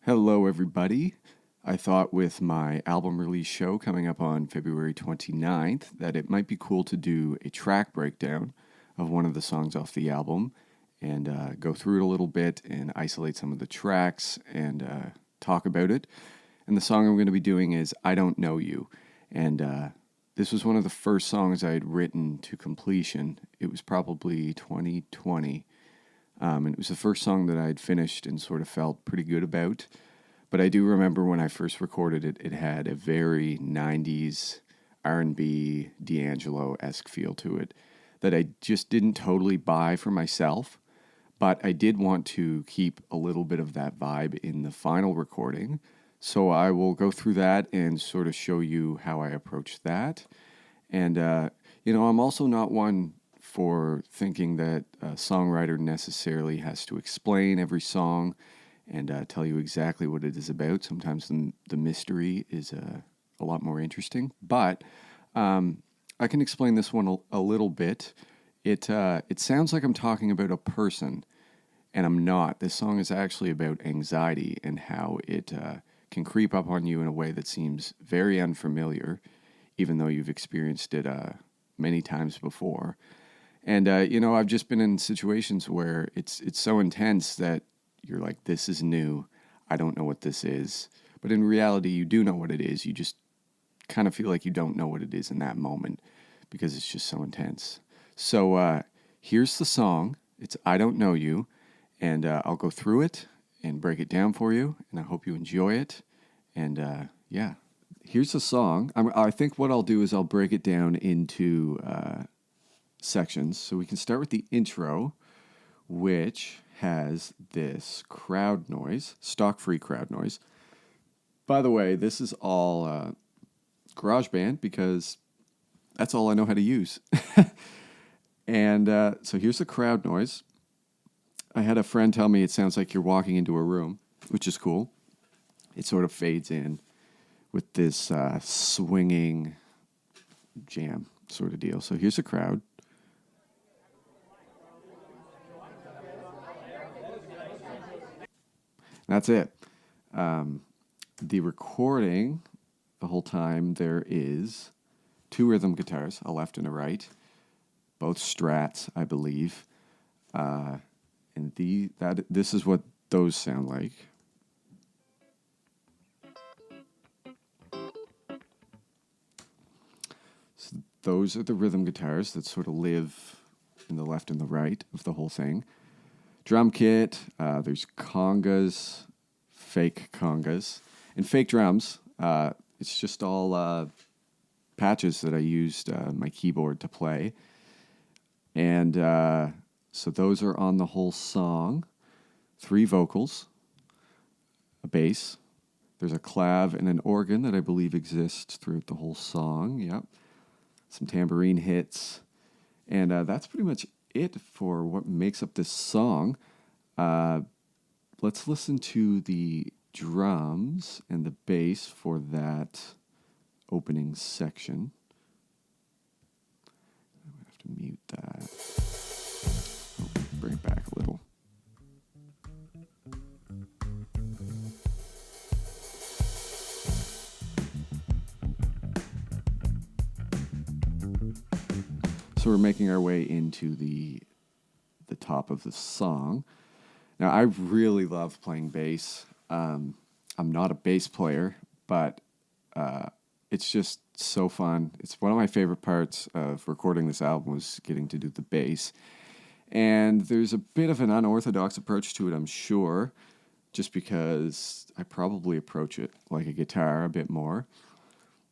Hello, everybody. I thought with my album release show coming up on February 29th that it might be cool to do a track breakdown of one of the songs off the album and go through it a little bit and isolate some of the tracks and talk about it. And the song I'm going to be doing is I Don't Know You. And this was one of the first songs I had written to completion. It was probably 2020. And it was the first song that I had finished and sort of felt pretty good about. But I do remember when I first recorded it, it had a very 90s R&B D'Angelo-esque feel to it that I just didn't totally buy for myself. But I did want to keep a little bit of that vibe in the final recording. So I will go through that and sort of show you how I approached that. And, I'm also not one for thinking that a songwriter necessarily has to explain every song and tell you exactly what it is about. Sometimes the mystery is a lot more interesting. But I can explain this one a little bit. It sounds like I'm talking about a person, and I'm not. This song is actually about anxiety and how it can creep up on you in a way that seems very unfamiliar, even though you've experienced it many times before. And I've just been in situations where it's so intense that you're like, this is new. I don't know what this is. But in reality, you do know what it is. You just kind of feel like you don't know what it is in that moment because it's just so intense. So here's the song. It's I Don't Know You. And I'll go through it and break it down for you. And I hope you enjoy it. And yeah, here's the song. I think what I'll do is I'll break it down into sections. So we can start with the intro, which has this crowd noise, stock-free crowd noise. By the way, this is all GarageBand because that's all I know how to use. And so here's the crowd noise. I had a friend tell me it sounds like you're walking into a room, which is cool. It sort of fades in with this swinging jam sort of deal. So here's the crowd. That's it. The recording, the whole time, there is two rhythm guitars, a left and a right, both Strats, I believe. And this is what those sound like. So those are the rhythm guitars that sort of live in the left and the right of the whole thing. Drum kit, there's congas, fake congas, and fake drums. It's just all patches that I used my keyboard to play. And so those are on the whole song. 3 vocals, a bass. There's a clav and an organ that I believe exists throughout the whole song. Yep. Some tambourine hits. And that's pretty much it for what makes up this song. Let's listen to the drums and the bass for that opening section. I'm going to have to mute that. Bring it back a little. So we're making our way into the top of the song. Now, I really love playing bass. I'm not a bass player, but it's just so fun. It's one of my favorite parts of recording this album was getting to do the bass. And there's a bit of an unorthodox approach to it, I'm sure, just because I probably approach it like a guitar a bit more.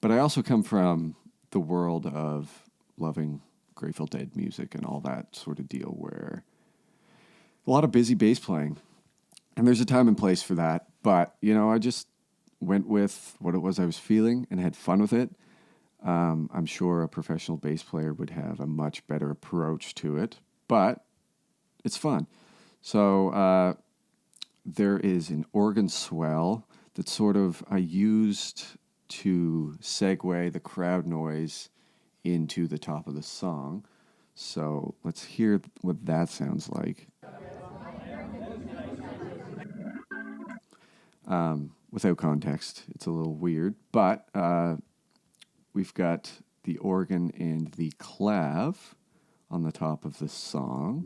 But I also come from the world of loving Grateful Dead music and all that sort of deal where a lot of busy bass playing. And there's a time and place for that. But, I just went with what it was I was feeling and had fun with it. I'm sure a professional bass player would have a much better approach to it. But it's fun. So there is an organ swell that sort of I used to segue the crowd noise into the top of the song. So let's hear what that sounds like. Without context, it's a little weird, but we've got the organ and the clav on the top of the song.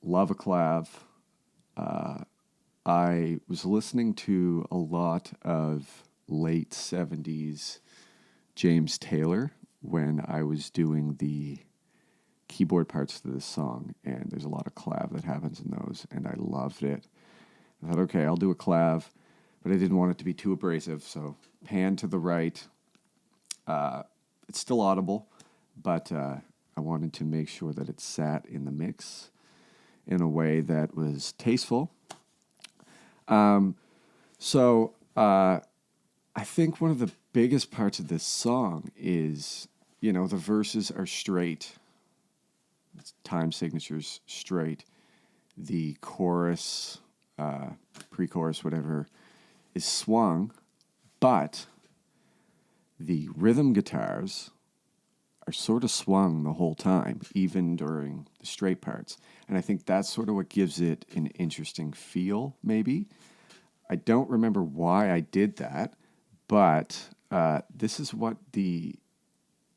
Love a clav. I was listening to a lot of late 70s James Taylor when I was doing the keyboard parts to this song, and there's a lot of clav that happens in those, and I loved it. I thought, okay, I'll do a clav, but I didn't want it to be too abrasive, so pan to the right. It's still audible, but I wanted to make sure that it sat in the mix in a way that was tasteful. So I think one of the biggest parts of this song is, the verses are straight. It's time signatures straight. The chorus, pre-chorus, whatever, is swung, but the rhythm guitars are sort of swung the whole time, even during the straight parts. And I think that's sort of what gives it an interesting feel, maybe. I don't remember why I did that, but this is what the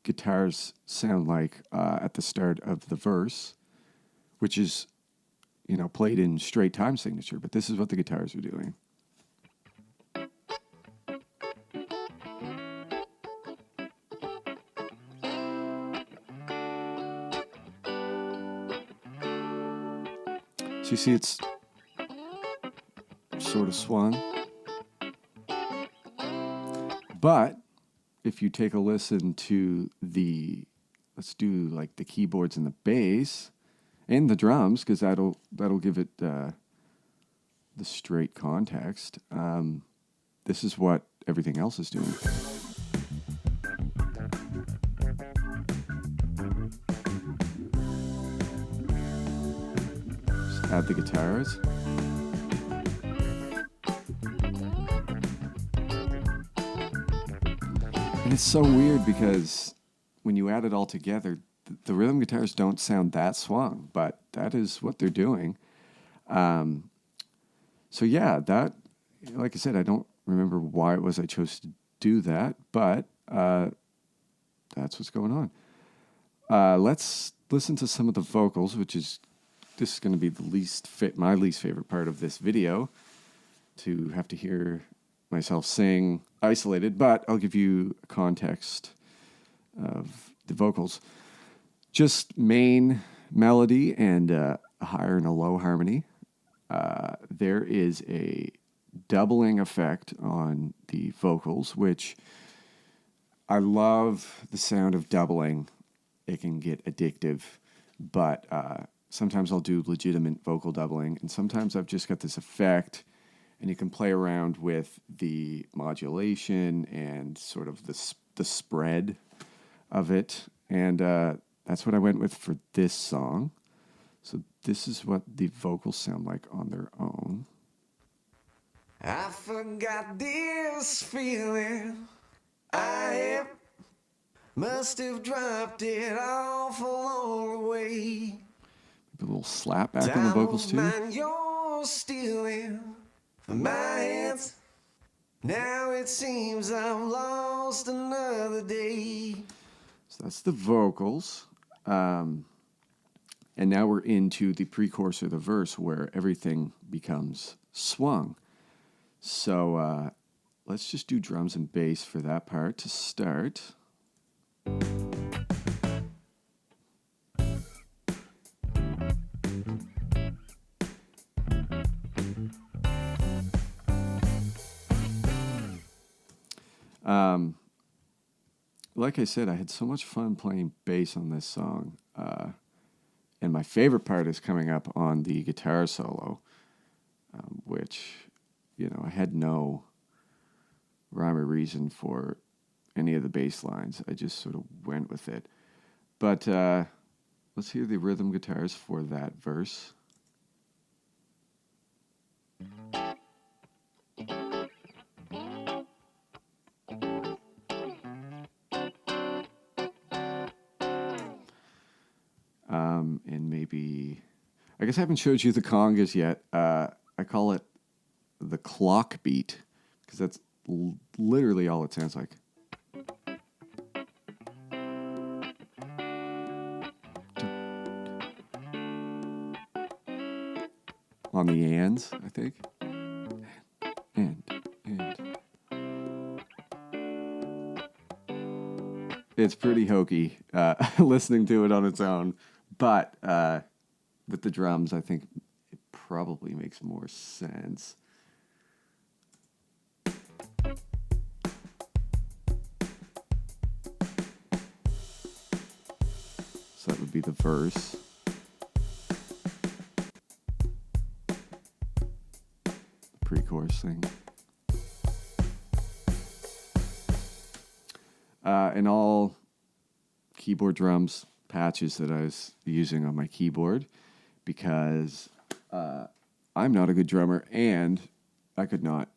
guitars sound like at the start of the verse, which is, played in straight time signature, but this is what the guitars are doing. So you see it's sort of swung. But if you take a listen to let's do like the keyboards and the bass and the drums, because that'll give it the straight context. This is what everything else is doing. Just add the guitars. And it's so weird because when you add it all together, the rhythm guitars don't sound that swung, but that is what they're doing. So yeah, that, like I said, I don't remember why it was I chose to do that, but that's what's going on. Let's listen to some of the vocals, this is going to be my least favorite part of this video, to have to hear myself sing isolated, but I'll give you a context of the vocals. Just main melody and a higher and a low harmony. There is a doubling effect on the vocals, which I love the sound of doubling. It can get addictive, but sometimes I'll do legitimate vocal doubling, and sometimes I've just got this effect, and you can play around with the modulation and sort of the spread of it, and that's what I went with for this song. So this is what the vocals sound like on their own. I forgot this feeling I must have dropped it off along the way. Maybe a little slap back on the vocals too. You're stealing from my hands. Now it seems I've lost another day. So that's the vocals. And now we're into the pre-chorus of the verse where everything becomes swung. So let's just do drums and bass for that part to start. Like I said, I had so much fun playing bass on this song. And my favorite part is coming up on the guitar solo, which, I had no rhyme or reason for any of the bass lines. I just sort of went with it. But let's hear the rhythm guitars for that verse. And maybe, I guess I haven't showed you the congas yet. I call it the clock beat because that's literally all it sounds like. On the ands, I think. And. It's pretty hokey listening to it on its own, but with the drums, I think it probably makes more sense. So that would be the verse. The pre-chorus thing. And all keyboard drums patches that I was using on my keyboard because I'm not a good drummer and I could not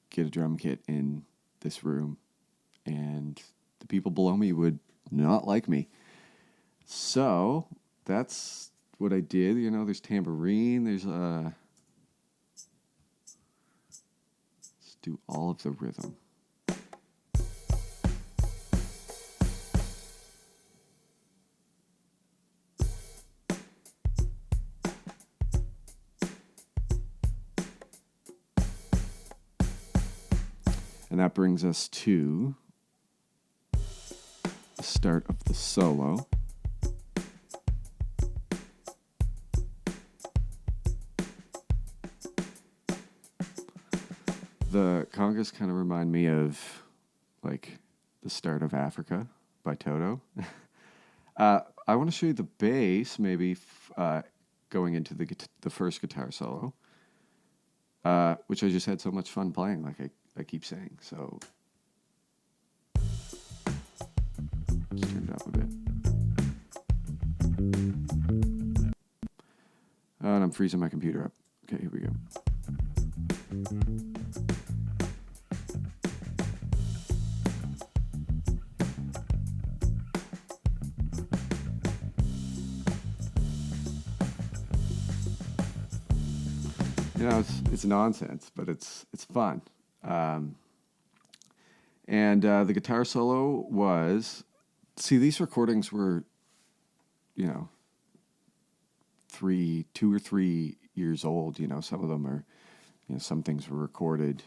get a drum kit in this room and the people below me would not like me. So that's what I did. You know, there's tambourine, there's let's do all of the rhythm. And that brings us to the start of the solo. The congas kind of remind me of like the start of Africa by Toto. I want to show you the bass, maybe going into the first guitar solo, which I just had so much fun playing, like I keep saying. So let's turn it up a bit. And I'm freezing my computer up. Okay, here we go. You know, it's nonsense, but it's fun. And the guitar solo was, see, these recordings were, you know, 2 or 3 years old. You know, some of them are, you know, some things were recorded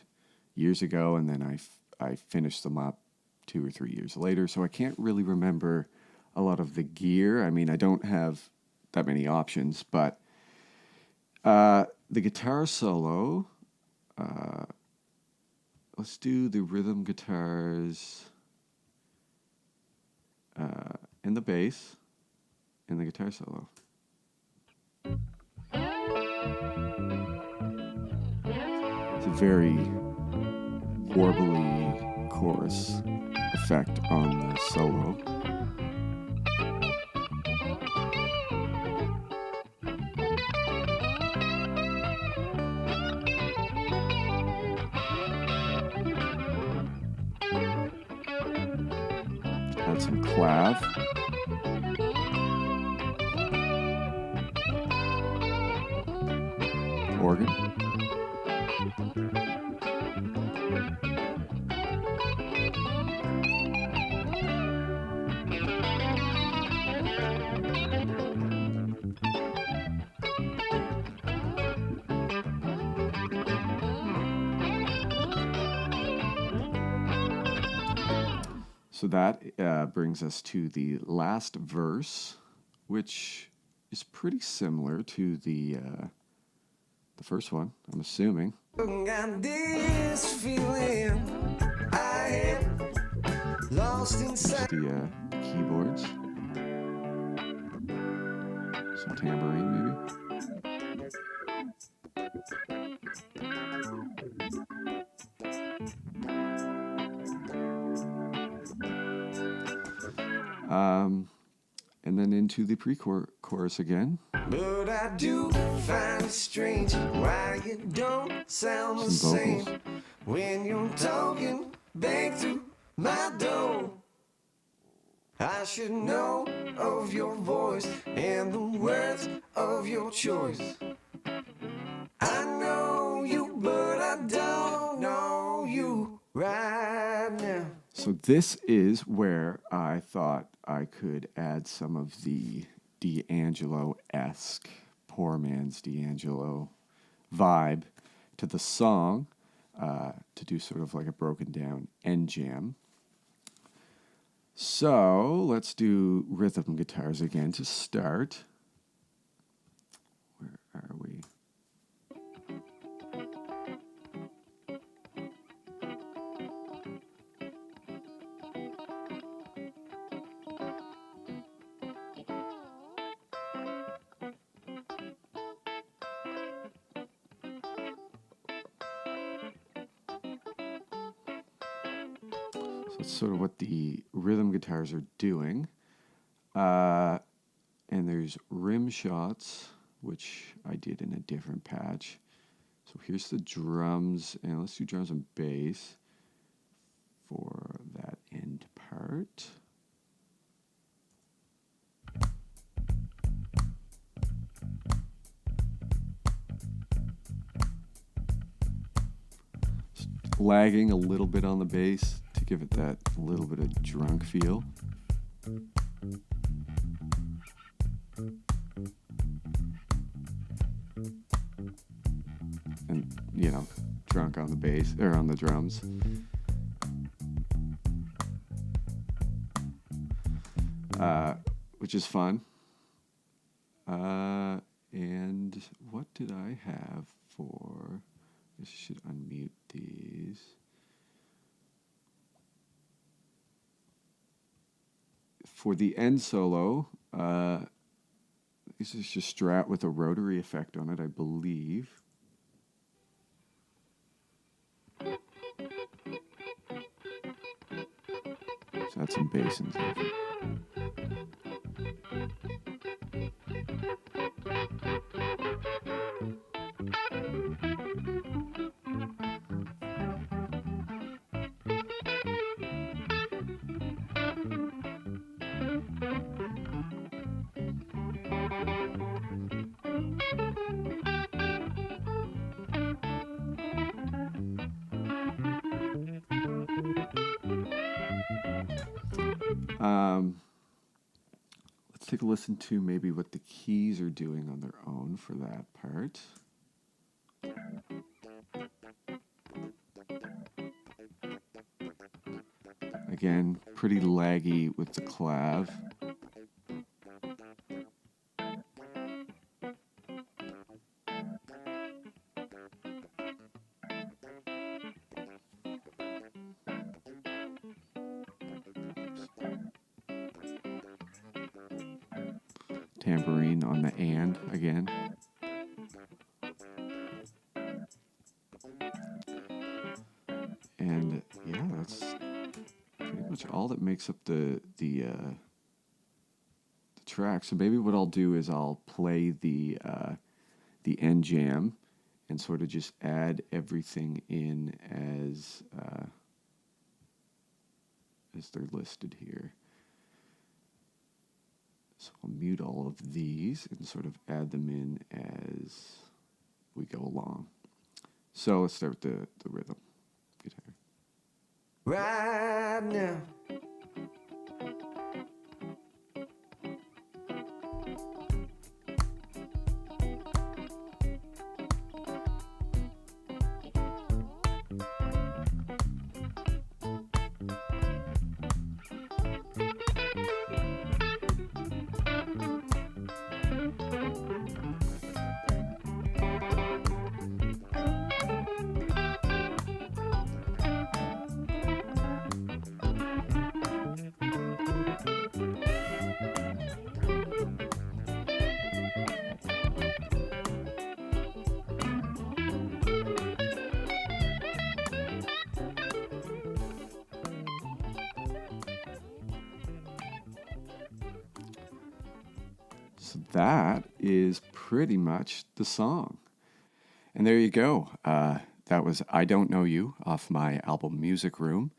years ago, and then I finished them up 2 or 3 years later. So I can't really remember a lot of the gear. I mean, I don't have that many options, but the guitar solo, let's do the rhythm guitars and the bass and the guitar solo. It's a very warbly chorus effect on the solo. Add some clav. Organ. So that brings us to the last verse, which is pretty similar to the first one, I'm assuming. Got this feeling I am lost inside. The keyboards, some tambourine maybe. And then into the pre-chorus again. But I do find it strange why you don't sound the same when you're talking back through my door. I should know of your voice and the words of your choice. I know you, but I don't know you right now. So this is where I thought I could add some of the D'Angelo-esque, poor man's D'Angelo vibe to the song, to do sort of like a broken down end jam. So let's do rhythm guitars again to start. Where are we? So that's sort of what the rhythm guitars are doing. And there's rim shots, which I did in a different patch. So here's the drums, and let's do drums and bass for that end part. Just lagging a little bit on the bass to give it that little bit of drunk feel. And, drunk on the bass, or on the drums. Which is fun. And what did I have for... I should unmute these. For the end solo, this is just Strat with a rotary effect on it, I believe. So that's some bass and stuff. Let's take a listen to maybe what the keys are doing on their own for that part. Again, pretty laggy with the clav. Tambourine on the and again. And yeah, that's pretty much all that makes up the track. So maybe what I'll do is I'll play the end jam and sort of just add everything in as they're listed here. So I'll mute all of these and sort of add them in as we go along. So let's start with the rhythm guitar. Right now. So that is pretty much the song. And there you go. That was I Don't Know You off my album Music Room,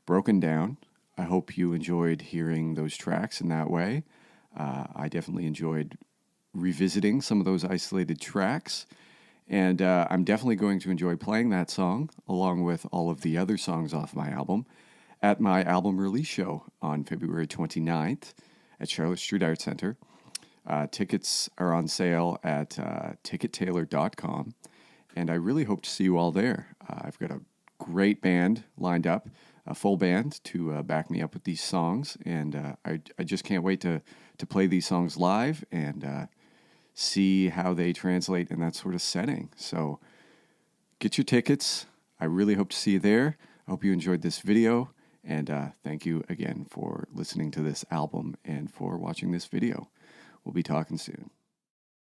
broken down. I hope you enjoyed hearing those tracks in that way. I definitely enjoyed revisiting some of those isolated tracks. And I'm definitely going to enjoy playing that song along with all of the other songs off my album at my album release show on February 29th at Charlotte Street Arts Center. Tickets are on sale at tickettailor.com, and I really hope to see you all there. I've got a great band lined up, a full band to back me up with these songs, and I just can't wait to play these songs live and see how they translate in that sort of setting. So get your tickets. I really hope to see you there. I hope you enjoyed this video, and thank you again for listening to this album and for watching this video. We'll be talking soon.